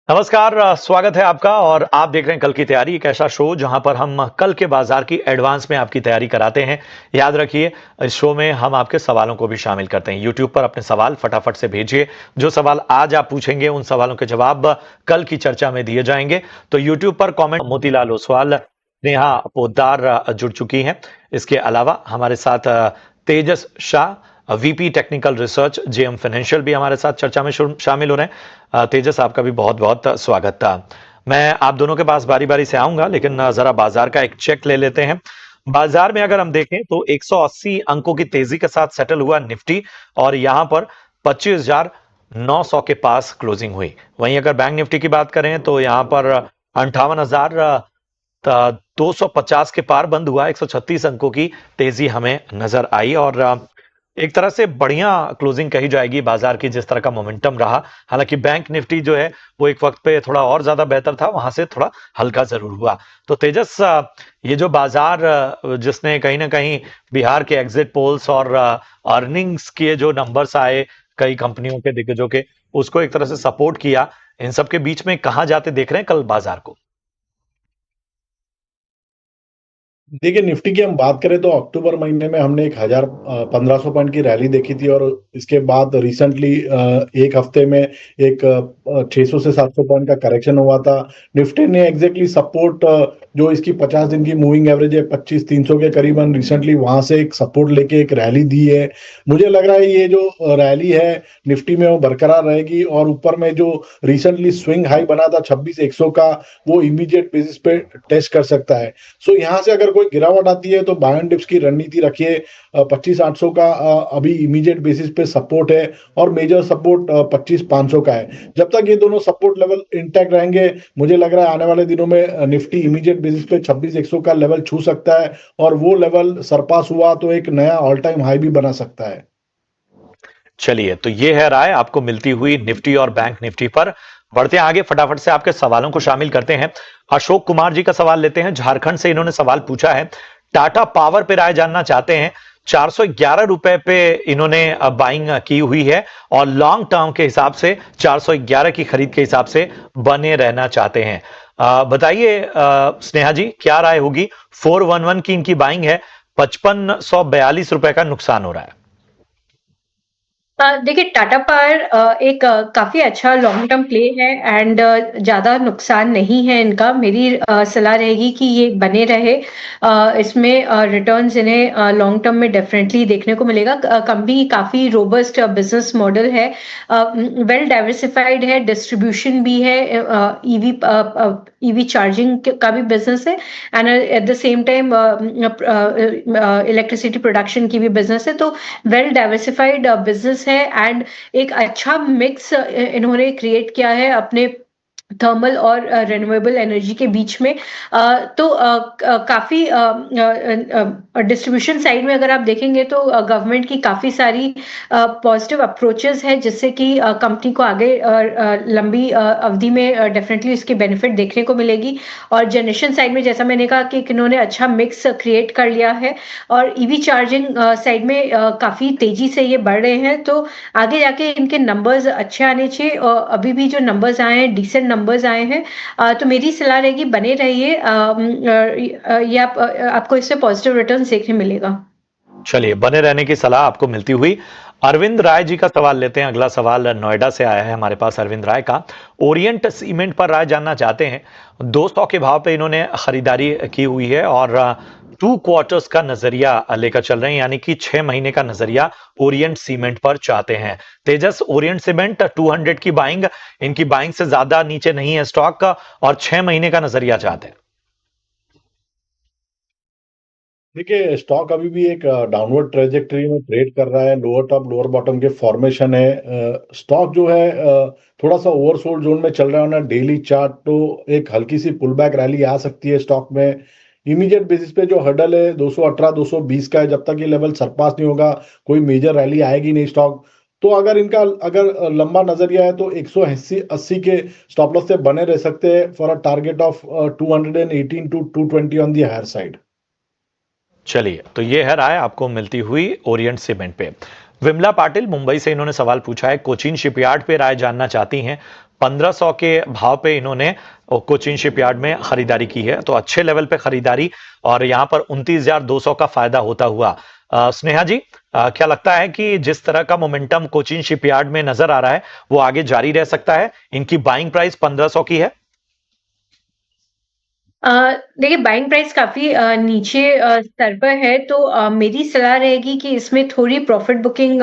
नमस्कार, स्वागत है आपका। और आप देख रहे हैं कल की तैयारी, एक ऐसा शो जहां पर हम कल के बाजार की एडवांस में आपकी तैयारी कराते हैं। याद रखिए, इस शो में हम आपके सवालों को भी शामिल करते हैं। यूट्यूब पर अपने सवाल फटाफट से भेजिए। जो सवाल आज आप पूछेंगे उन सवालों के जवाब कल की चर्चा में दिए जाएंगे। तो यूट्यूब पर कमेंट मोतीलाल ओसवाल, नेहा पोद्दार जुड़ चुकी हैं। इसके अलावा हमारे साथ Tejas Shah, VP technical research JM financial, भी हमारे साथ चर्चा में शामिल हो रहे हैं। तेजस, आपका भी बहुत बहुत स्वागत था। मैं आप दोनों के पास बारी बारी से आऊंगा, लेकिन जरा बाजार का एक चेक ले लेते हैं। बाजार में अगर हम देखें तो 180 अंकों की तेजी के साथ सेटल हुआ निफ्टी, और यहां पर 25,900 के पास क्लोजिंग हुई। वहीं अगर बैंक निफ्टी की बात करें तो यहां पर 58,250 के पार बंद हुआ। 136 अंकों की तेजी हमें नजर आई, और एक तरह से बढ़िया क्लोजिंग कही जाएगी बाजार की, जिस तरह का मोमेंटम रहा। हालांकि बैंक निफ्टी जो है वो एक वक्त पे थोड़ा और ज्यादा बेहतर था, वहां से थोड़ा हल्का जरूर हुआ। तो तेजस, ये जो बाजार जिसने कहीं ना कहीं बिहार के एग्जिट पोल्स और अर्निंग्स के जो नंबर्स आए कई कंपनियों के, दिग्गजों के, उसको एक तरह से सपोर्ट किया, इन सब के बीच में कहाँ जाते देख रहे हैं कल बाजार को? देखिए, निफ्टी की हम बात करें तो अक्टूबर महीने में हमने 1500 पॉइंट की रैली देखी थी और इसके बाद रिसेंटली एक हफ्ते में एक 600 से 700 पॉइंट का करेक्शन हुआ था। निफ्टी ने एग्जैक्टली सपोर्ट जो इसकी 50 दिन की मूविंग एवरेज है 25,300 के करीबन, रिसेंटली वहां से एक सपोर्ट लेके एक रैली दी है। मुझे लग रहा है ये जो रैली है निफ्टी में वो बरकरार रहेगी और ऊपर में जो रिसेंटली स्विंग हाई बना था 26,100 का, वो इमीडिएट बेसिस पे टेस्ट कर सकता है। सो यहाँ से अगर कोई गिरावट आती है तो बाय एंड डिप्स की रणनीति रखिए। 25,800 का अभी इमीडिएट बेसिस पे सपोर्ट है और मेजर सपोर्ट 25,500 का है। जब तक ये दोनों सपोर्ट लेवल इंटैक्ट रहेंगे, मुझे लग रहा है आने वाले दिनों में निफ्टी इमीडिएट बेसिस पे 26,100 का लेवल छू सकता है और वो लेवल सरपास हुआ तो एक नया ऑल टाइम हाई भी बना सकता है। चलिए, तो ये है राय आपको मिलती हुई निफ्टी और बैंक निफ्टी पर। बढ़ते हैं आगे, फटाफट से आपके सवालों को शामिल करते हैं। अशोक कुमार जी का सवाल लेते हैं, झारखंड से इन्होंने सवाल पूछा है। टाटा पावर पे राय जानना चाहते हैं। 411 रुपए पे इन्होंने बाइंग की हुई है, और लॉन्ग टर्म के हिसाब से 411 की खरीद के हिसाब से बने रहना चाहते हैं। बताइए स्नेहा जी, क्या राय होगी? 411 की इनकी बाइंग है, 5542 रुपए का नुकसान हो रहा है। देखिए, टाटा पावर एक काफ़ी अच्छा लॉन्ग टर्म प्ले है एंड ज़्यादा नुकसान नहीं है इनका। मेरी सलाह रहेगी कि ये बने रहे। इसमें रिटर्न्स इन्हें लॉन्ग टर्म में डेफिनेटली देखने को मिलेगा। कंपनी काफ़ी रोबस्ट बिजनेस मॉडल है, वेल डाइवर्सिफाइड है, डिस्ट्रीब्यूशन भी है, ईवी ईवी चार्जिंग का भी बिजनेस है and at the same time electricity production की भी बिजनेस है। तो वेल डाइवर्सिफाइड बिजनेस है एंड एक अच्छा मिक्स इन्होंने क्रिएट किया है अपने थर्मल और रिन्यूएबल एनर्जी के बीच में। तो काफ़ी डिस्ट्रीब्यूशन साइड में अगर आप देखेंगे तो गवर्नमेंट की काफ़ी सारी पॉजिटिव अप्रोचेस है, जिससे कि कंपनी को आगे लंबी अवधि में डेफिनेटली इसके बेनिफिट देखने को मिलेगी। और जनरेशन साइड में जैसा मैंने कहा कि इन्होंने अच्छा मिक्स क्रिएट कर लिया है और ईवी चार्जिंग साइड में काफ़ी तेज़ी से ये बढ़ रहे हैं। तो आगे जाके इनके नंबर्स अच्छे आने चाहिए और अभी भी जो नंबर्स आए हैं डिसेंट नंबर्स आए हैं। तो मेरी सलाह रहेगी बने रहिए। ये आपको इससे पॉजिटिव रिटर्न्स देखने मिलेगा। चलिए, बने रहने की सलाह आपको मिलती हुई अरविंद राय जी का सवाल लेते हैं। अगला सवाल नोएडा से आया है हमारे पास, अरविंद राय का। ओरिएंट सीमेंट पर राय जानना चाहते हैं। 200 के भाव पे इन्होंने खरीदारी की हुई है, और 2 क्वार्टर्स का नजरिया लेकर चल रहे हैं, यानी कि 6 महीने का नजरिया ओरिएंट सीमेंट पर चाहते हैं। तेजस, ओरिएंट सीमेंट 200 की बाइंग, इनकी बाइंग से ज्यादा नीचे नहीं है स्टॉक का, और 6 महीने का नजरिया चाहते हैं। देखिए, स्टॉक अभी भी एक डाउनवर्ड ट्रेजेक्टरी में ट्रेड कर रहा है। लोअर टॉप लोअर बॉटम के फॉर्मेशन है। स्टॉक जो है थोड़ा सा ओवरसोल्ड जोन में चल रहा है ना डेली चार्ट, तो एक हल्की सी पुल बैक रैली आ सकती है स्टॉक में। इमीडिएट बेसिस पे जो हर्डल है 218 220 का है, जब तक ये लेवल सरपास नहीं होगा कोई मेजर रैली आएगी नहीं स्टॉक। तो अगर इनका अगर लंबा नजरिया है तो 180 के स्टॉप लॉस से बने रह सकते हैं for a target of 218 to 220 on the higher side. चलिए, तो ये है राय आपको मिलती हुई ओरिएंट सीमेंट पे। विमला पाटिल मुंबई से इन्होंने सवाल पूछा है। कोचीन शिपयार्ड पे राय जानना चाहती हैं। 1500 के भाव पे इन्होंने कोचीन शिपयार्ड में खरीदारी की है, तो अच्छे लेवल पे खरीदारी और यहां पर 29,200 का फायदा होता हुआ। स्नेहा जी, क्या लगता है कि जिस तरह का मोमेंटम कोचीन शिपयार्ड में नजर आ रहा है वो आगे जारी रह सकता है? इनकी बाइंग प्राइस 1500 की है। देखिए बाइंग प्राइस काफ़ी नीचे स्तर पर है तो मेरी सलाह रहेगी कि इसमें थोड़ी प्रॉफ़िट बुकिंग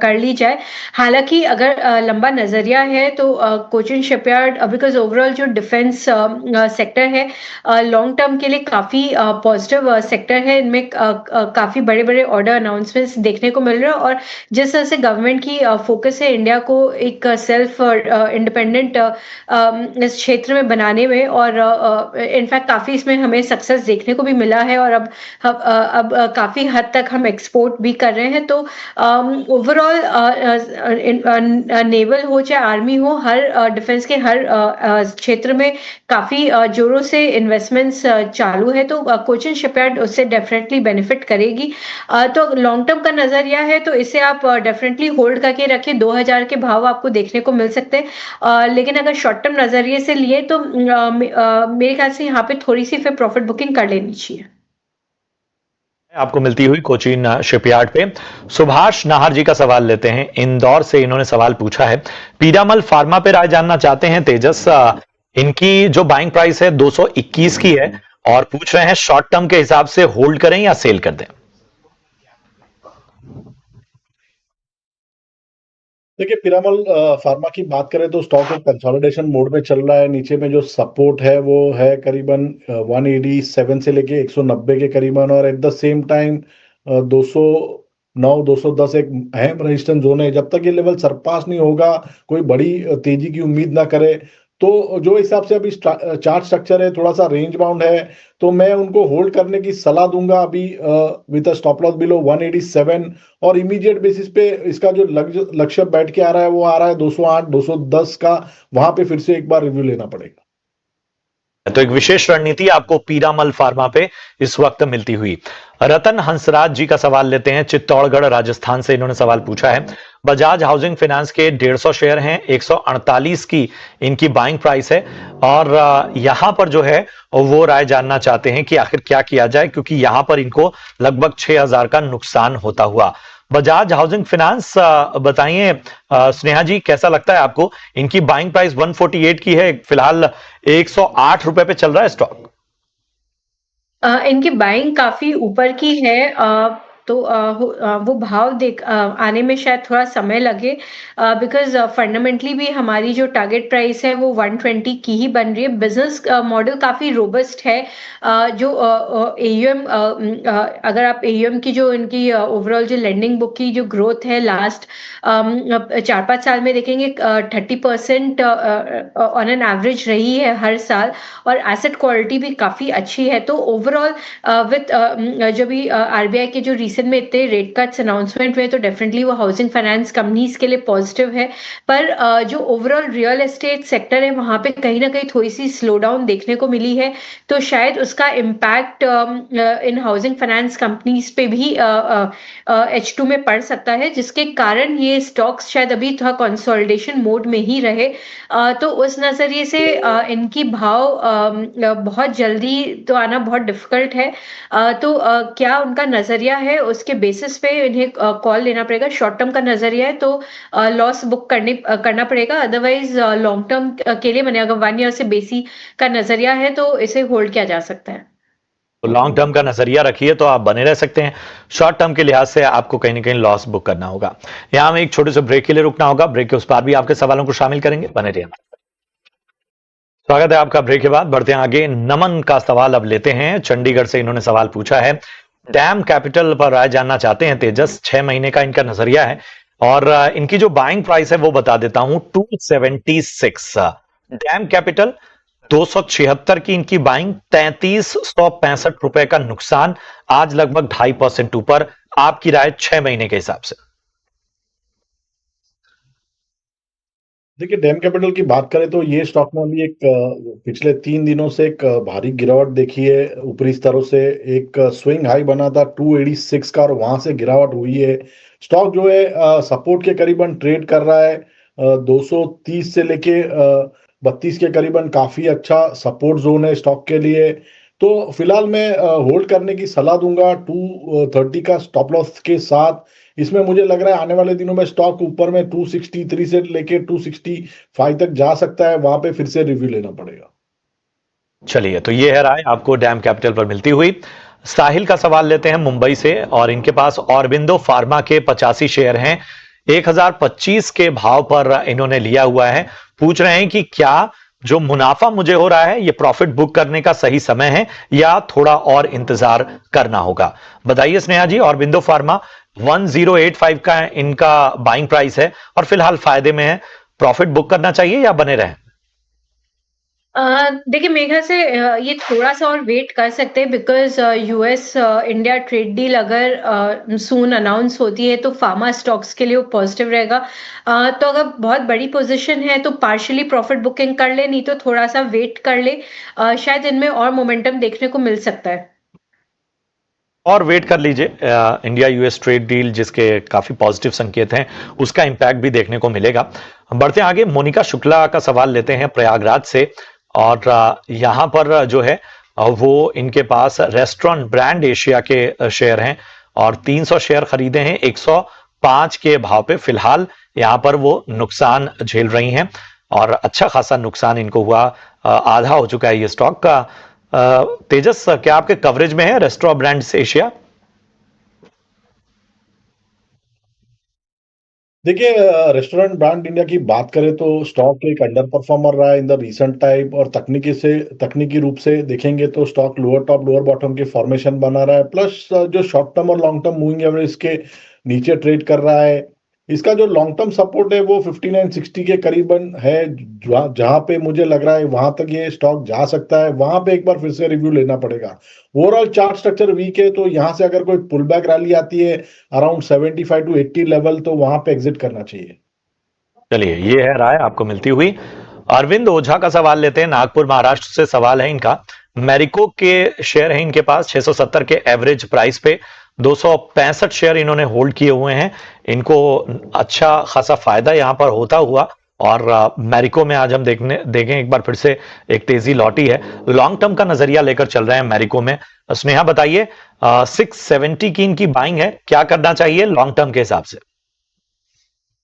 कर ली जाए। हालाँकि अगर लंबा नज़रिया है तो कोचिन शिपयार्ड बिकॉज़ ओवरऑल जो डिफेंस सेक्टर है लॉन्ग टर्म के लिए काफ़ी पॉज़िटिव सेक्टर है। इनमें काफ़ी बड़े-बड़े ऑर्डर अनाउंसमेंट्स देखने को मिल रहे हैं और जिस तरह से गवर्नमेंट की फ़ोकस है इंडिया को एक सेल्फ इंडिपेंडेंट इस क्षेत्र में बनाने में और इनफैक्ट काफ़ी इसमें हमें सक्सेस देखने को भी मिला है और अब काफ़ी हद तक हम एक्सपोर्ट भी कर रहे हैं तो ओवरऑल नेवल हो चाहे आर्मी हो हर डिफेंस के हर क्षेत्र में काफ़ी जोरों से इन्वेस्टमेंट्स चालू है तो कोचिन शिपयार्ड उससे डेफिनेटली बेनिफिट करेगी। तो लॉन्ग टर्म का नज़रिया है तो इसे आप डेफिनेटली होल्ड करके रखिए 2000 के भाव आपको देखने को मिल सकते हैं। लेकिन अगर शॉर्ट टर्म नज़रिए से लिए तो मेरे ख्याल से यहाँ पे थोड़ी-सी फिर प्रॉफ़िट बुकिंग कर लेनी चाहिए। आपको मिलती हुई कोचीन शिपयार्ड पे सुभाष नाहर जी का सवाल लेते हैं। इंदौर से इन्होंने सवाल पूछा है, पीरामल फार्मा पे राय जानना चाहते हैं तेजस। इनकी जो बाइंग प्राइस है 221 की है और पूछ रहे हैं शॉर्ट टर्म के हिसाब से होल्ड करें या सेल कर दें। देखिए पिरामल फार्मा की बात करें तो स्टॉक एक कंसोलिडेशन मोड में चल रहा है। नीचे में जो सपोर्ट है वो है करीबन 187 से लेके 190 के करीबन और एट द सेम टाइम 209 210 एक अहम रेजिस्टेंस जोन है। जब तक ये लेवल सरपास नहीं होगा, कोई बड़ी तेजी की उम्मीद ना करे तो जो हिसाब से अभी चार्ट स्ट्रक्चर है थोड़ा सा रेंज बाउंड है तो मैं उनको होल्ड करने की सलाह दूंगा अभी with a stop loss below 187 और इमीडिएट बेसिस पे इसका जो लक्ष्य बैठ के आ रहा है वो आ रहा है 208 210 का। वहां पे फिर से एक बार रिव्यू लेना पड़ेगा। तो एक विशेष रणनीति आपको पीरामल फार्मा पे इस वक्त मिलती हुई। रतन हंसराज जी का सवाल लेते हैं, चित्तौड़गढ़ राजस्थान से इन्होंने सवाल पूछा है, बजाज हाउसिंग फाइनेंस के 150 शेयर हैं, 148 की इनकी बाइंग प्राइस है और यहां पर जो है वो राय जानना चाहते हैं कि आखिर क्या किया जाए क्योंकि यहां पर इनको लगभग 6000 का नुकसान होता हुआ। बजाज हाउसिंग फाइनेंस, बताइए स्नेहा जी, कैसा लगता है आपको? इनकी बाइंग प्राइस 148 की है, फिलहाल 108 रुपए पे चल रहा है स्टॉक। इनकी बाइंग काफ़ी ऊपर की है तो वो भाव आने में शायद थोड़ा समय लगे बिकॉज़ फंडामेंटली भी हमारी जो टारगेट प्राइस है वो 120 की ही बन रही है। बिज़नेस मॉडल काफ़ी रोबस्ट है। जो एयूएम अगर आप एयूएम की जो इनकी ओवरऑल जो लेंडिंग बुक की जो ग्रोथ है लास्ट 4-5 साल में देखेंगे 30% ऑन एन एवरेज रही है हर साल और एसेट क्वालिटी भी काफ़ी अच्छी है। तो ओवरऑल जब भी आरबीआई के जो रिसेंट में इतने रेट कट्स अनाउंसमेंट हुए तो डेफिनेटली वो हाउसिंग फाइनेंस कंपनीज के लिए पॉजिटिव है। पर जो ओवरऑल रियल एस्टेट सेक्टर है वहाँ पे कहीं ना कहीं थोड़ी सी स्लो डाउन देखने को मिली है तो शायद उसका impact in housing finance companies पे भी H2 में पड़ सकता है जिसके कारण ये स्टॉक्स शायद अभी थोड़ा कंसोलिडेशन मोड में ही रहे। तो उस नज़रिए से इनकी भाव बहुत जल्दी तो आना बहुत डिफ़िकल्ट है। तो क्या उनका नज़रिया है उसके बेसिस पे इन्हें कॉल लेना पड़ेगा। शॉर्ट टर्म का नज़रिया है तो लॉस बुक करना पड़ेगा। अदरवाइज़ लॉन्ग टर्म के लिए मैंने अगर 1 ईयर से बेसी का नज़रिया है तो इसे होल्ड किया जा सकता है। तो लॉन्ग टर्म का नजरिया रखिए तो आप बने रह सकते हैं। शॉर्ट टर्म के लिहाज से आपको कहीं ना कहीं लॉस बुक करना होगा। यहां हमें एक छोटे से ब्रेक के लिए रुकना होगा। ब्रेक के उस पार भी आपके सवालों को शामिल करेंगे, बने रहिए। स्वागत है आपका ब्रेक के बाद। बढ़ते हैं आगे। नमन का सवाल अब लेते हैं। चंडीगढ़ से इन्होंने सवाल पूछा है, डैम कैपिटल पर राय जानना चाहते हैं तेजस। 6 महीने का इनका नजरिया है और इनकी जो बाइंग प्राइस है वो बता देता हूं, 276। डैम कैपिटल 276 की इनकी बाइंग, 3365 रुपए का नुकसान, आज लगभग 2.5% ऊपर। आपकी राय 6 महीने के हिसाब से? देखिए डैम कैपिटल की बात करें तो ये स्टॉक में अभी एक पिछले 3 दिनों से एक भारी गिरावट देखी है। ऊपरी स्तरों से एक स्विंग हाई बना था 286 का और वहां से गिरावट हुई है। स्टॉक जो है सपोर्ट के करीबन ट्रेड कर रहा है 230 से लेके 32 के करीबन काफी अच्छा सपोर्ट जोन है स्टॉक के लिए। तो फिलहाल मैं होल्ड करने की सलाह दूंगा 230 का स्टॉप लॉस के साथ। इसमें मुझे लग रहा है आने वाले दिनों में स्टॉक ऊपर में 263 से लेके 265 तक जा सकता है, वहां पे फिर से रिव्यू लेना पड़ेगा। चलिए, तो ये है राय आपको डैम कैपिटल पर मिलती हुई। साहिल का सवाल लेते हैं मुंबई से, और इनके पास ऑरबिंदो फार्मा के 85 शेयर हैं। 1025 के भाव पर इन्होंने लिया हुआ है। पूछ रहे हैं कि क्या जो मुनाफा मुझे हो रहा है ये प्रॉफिट बुक करने का सही समय है या थोड़ा और इंतजार करना होगा। बताइए स्नेहा जी, ऑरबिंदो फार्मा 1085 का इनका बाइंग प्राइस है और फिलहाल फायदे में है। प्रॉफिट बुक करना चाहिए या बने रहें? देखिए मेरे ख्याल से ये थोड़ा-सा और वेट कर सकते हैं because US India trade deal अगर सून अनाउंस होती है तो फार्मा स्टॉक्स के लिए वो पॉजिटिव रहेगा। तो अगर बहुत बड़ी पोज़ीशन है तो पार्शियली प्रॉफिट बुकिंग कर ले, नहीं तो थोड़ा-सा वेट कर ले। शायद इनमें और मोमेंटम देखने को मिल सकता है। और वेट कर लीजिए, इंडिया यूएस ट्रेड डील जिसके काफी पॉजिटिव संकेत हैं उसका इंपैक्ट भी देखने को मिलेगा। हम बढ़ते हैं आगे। मोनिका शुक्ला का सवाल लेते हैं प्रयागराज से, और यहां पर जो है वो इनके पास रेस्टोरेंट ब्रांड एशिया के शेयर हैं और 300 शेयर खरीदे हैं 105 के भाव पे। फिलहाल यहां पर वो नुकसान झेल रही हैं और अच्छा खासा नुकसान इनको हुआ, आधा हो चुका है ये स्टॉक का। तेजस, क्या आपके कवरेज में है रेस्टोरेंट ब्रांड्स एशिया? देखिए, रेस्टोरेंट ब्रांड इंडिया की बात करें तो स्टॉक एक अंडर परफॉर्मर रहा है इन द रीसेंट टाइम, और तकनीकी रूप से देखेंगे तो stock lower top lower bottom की फॉर्मेशन बना रहा है, प्लस जो शॉर्ट टर्म और लॉन्ग टर्म मूविंग एवरेज के नीचे ट्रेड कर रहा है। इसका जो लॉन्ग टर्म सपोर्ट है वो 5960 के करीबन है, जहां पे मुझे लग रहा है वहां तक ये स्टॉक जा सकता है। वहां पे एक बार फिर से रिव्यू लेना पड़ेगा। ओवरऑल चार्ट स्ट्रक्चर वीक है, तो यहाँ से अगर कोई पुल बैक रैली आती है अराउंड 75 टू 80 लेवल, तो वहां पे एग्जिट करना चाहिए। चलिए, ये है राय आपको मिलती हुई। अरविंद ओझा का सवाल लेते हैं, नागपुर महाराष्ट्र से सवाल है इनका। मैरिको के शेयर हैं इनके पास 670 के एवरेज प्राइस पे। 265 शेयर इन्होंने होल्ड किए हुए हैं। इनको अच्छा खासा फायदा यहां पर होता हुआ, और मैरिको में आज हम देखें एक बार फिर से एक तेजी लौटी है। लॉन्ग टर्म का नजरिया लेकर चल रहे हैं मैरिको में। स्नेहा बताइए, 670 की इनकी बाइंग है, क्या करना चाहिए लॉन्ग टर्म के हिसाब से?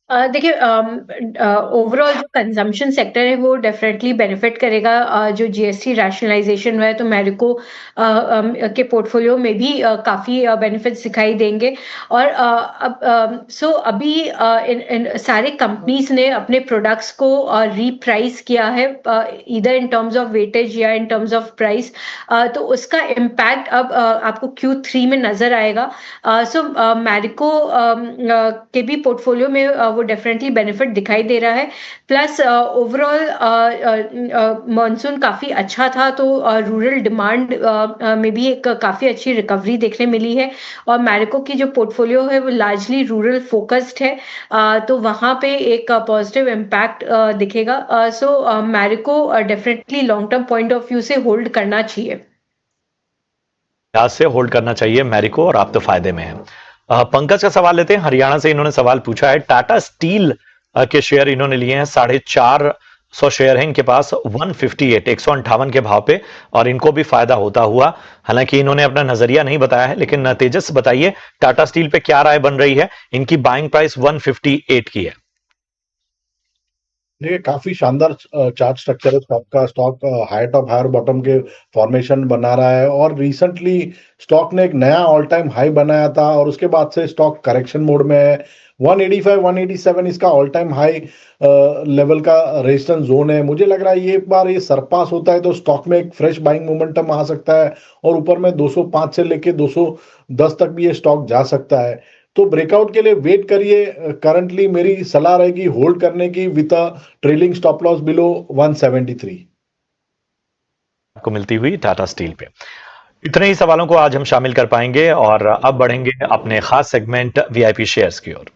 देखिए ओवरऑल जो कंजम्पशन सेक्टर है वो डेफिनेटली बेनिफिट करेगा। जो जीएसटी रैशनलाइजेशन हुआ है तो मैरिको के पोर्टफोलियो में भी काफ़ी बेनिफिट्स दिखाई देंगे। और सो अभी इन सारे कंपनीज ने अपने प्रोडक्ट्स को रीप्राइस किया है, इधर इन टर्म्स ऑफ वेटेज या इन टर्म्स ऑफ प्राइस। तो उसका इम्पैक्ट अब आपको Q3 में नजर आएगा। सो मैरिको के भी पोर्टफोलियो में वो डेफिनेटली बेनिफिट दिखाई दे रहा है। प्लस ओवरऑल मॉनसून काफ़ी अच्छा था, तो रूरल डिमांड में भी एक काफ़ी अच्छी रिकवरी देखने मिली है। और मैरिको की जो पोर्टफोलियो है वो लार्जली रूरल फोकस्ड है, तो वहाँ पे एक पॉजिटिव इम्पैक्ट दिखेगा। So Marico definitely long term point of view से होल्ड करना चाहिए। आज से होल्ड करना चाहिए मैरिको, और आप तो फायदे में हैं। पंकज का सवाल लेते हैं, हरियाणा से इन्होंने सवाल पूछा है। टाटा स्टील के शेयर इन्होंने लिए हैं, 450 शेयर हैं इनके पास 158 के भाव पे, और इनको भी फायदा होता हुआ। हालांकि इन्होंने अपना नजरिया नहीं बताया है, लेकिन तेजस बताइए टाटा स्टील पे क्या राय बन रही है। इनकी बाइंग प्राइस 158 की है। देखिए, काफी शानदार चार्ट स्ट्रक्चर है स्टॉक का। Stock high top higher bottom के फॉर्मेशन बना रहा है, और रिसेंटली स्टॉक ने एक नया ऑल टाइम हाई बनाया था, और उसके बाद से स्टॉक करेक्शन मोड में है। 185 187 इसका ऑल टाइम हाई लेवल का रेजिस्टेंस जोन है। मुझे लग रहा है ये एक बार ये सरपास होता है तो स्टॉक में एक फ्रेश बाइंग मोमेंटम आ सकता है, और ऊपर में 205 से लेके 210 तक भी ये स्टॉक जा सकता है। तो ब्रेकआउट के लिए वेट करिए। करंटली मेरी सलाह रहेगी होल्ड करने की with a trailing stop loss below 173। आपको मिलती हुई टाटा स्टील पे। इतने ही सवालों को आज हम शामिल कर पाएंगे, और अब बढ़ेंगे अपने खास सेगमेंट वीआईपी शेयर्स की ओर।